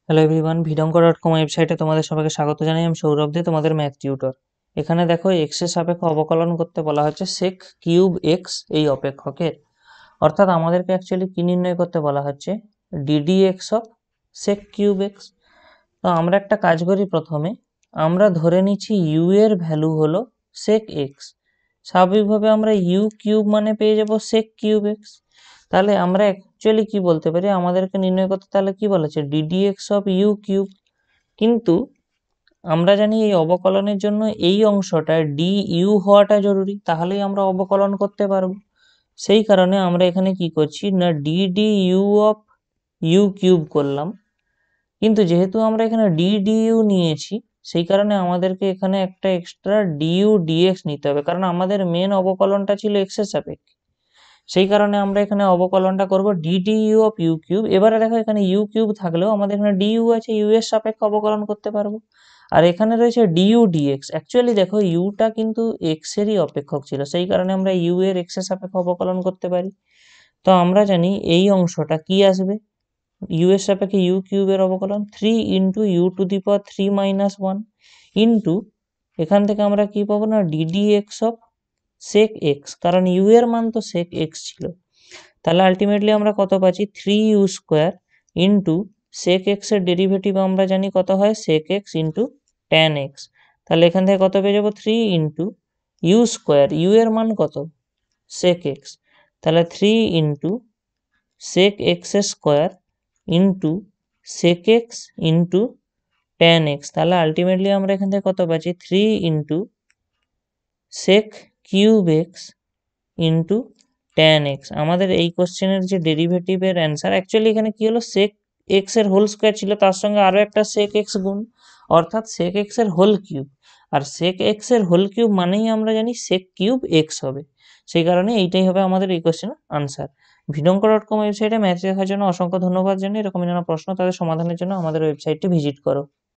Hello everyone, ভিডঙ্কো.com ওয়েবসাইটে তোমাদের সবাইকে স্বাগত জানাই। আমি সৌরভ দে, তোমাদের ম্যাথ টিউটর। এখানে দেখো এক্স এর সাপেক্ষে অবকলন করতে বলা হচ্ছে সেক কিউব এক্স এই অপেক্ষকের। অর্থাৎ আমাদেরকে অ্যাকচুয়ালি কি নির্ণয় করতে বলা হচ্ছে, d d x of sec cube x. তো আমরা একটা কাজ করি, প্রথমে আমরা ধরে নিচ্ছি ইউ এর ভ্যালু হলো সেক এক্স। স্বাভাবিকভাবে আমরা ইউ কিউব মানে পেয়ে যাব সেক কিউব এক্স। তাহলে আমরা অ্যাকচুয়ালি কি বলতে পারি, আমাদেরকে নির্ণয় করতে তাহলে কি বলেছে, d d x of u cube. কিন্তু আমরা জানি এই অবকলনের জন্য এই অংশটা ডি ইউ হওয়াটা জরুরি, তাহলেই আমরা অবকলন করতে পারবো। সেই কারণে আমরা এখানে কি করছি না, d u of u cube করলাম। কিন্তু যেহেতু আমরা এখানে ডি ইউ নিয়েছি, সেই কারণে আমাদেরকে এখানে একটা এক্সট্রা ডিইউ ডিএক্স নিতে হবে, কারণ আমাদের মেন অবকলনটা ছিল এক্স এর সাপেক্ষে। সেই কারণে আমরা এখানে অবকলনটা করব d u of u cube. এবারে দেখো এখানে ইউ কিউব থাকলেও আমাদের এখানে ডিইউ আছে, ইউ এর সাপেক্ষে অবকলন করতে পারবো। আর এখানে রয়েছে ডিইউ ডিএক্স। অ্যাকচুয়ালি দেখো ইউটা কিন্তু এক্স এরই অপেক্ষক ছিল, সেই কারণে আমরা ইউ এর এক্স এর সাপেক্ষে অবকলন করতে পারি। তো আমরা জানি এই অংশটা কি আসবে, ইউ এর সাপেক্ষে ইউ কিউবের অবকলন 3 into u to the power 3 minus 1 into এখান থেকে আমরা কি পাবো না, d d x of sec x, কারণ ইউ এর মান তো সেক এক্স ছিল। তাহলে আলটিমেটলি আমরা কত পাচ্ছি, 3u square into sec x এর ডেরিভেটিভ আমরা জানি কত হয়, sec x into tan x. তাহলে এখান থেকে কত পেয়ে যাবো, 3 ইন্টু ইউ স্কোয়ার, ইউ এর মান কত, সেক এক্স। তাহলে 3 into sec x square into sec x into tan x. তাহলে আলটিমেটলি আমরা এখান থেকে কত পাচ্ছি, 3 into sec cube x into tan x. আমাদের এই কোশ্চেনের যে ডেরিভেটিভের অ্যান্সার, অ্যাকচুয়ালি এখানে কি হলো, সেক এক্স এর হোল স্কোয়ার ছিল, তার সঙ্গে আরো একটা সেক এক্স গুণ, অর্থাৎ সেক এক্স এর হোল কিউব। আর সেক এক্স এর হোল কিউব মানেই আমরা জানি সেক কিউব এক্স হবে। সেই কারণে এইটাই হবে আমাদের এই কোশ্চেনের আনসার। ভিডঙ্কো.com ওয়েবসাইটে ম্যাথ দেখার জন্য অসংখ্য ধন্যবাদ জানাই। এরকম নানা প্রশ্ন তাদের সমাধানের জন্য আমাদের ওয়েবসাইটটি ভিজিট করো।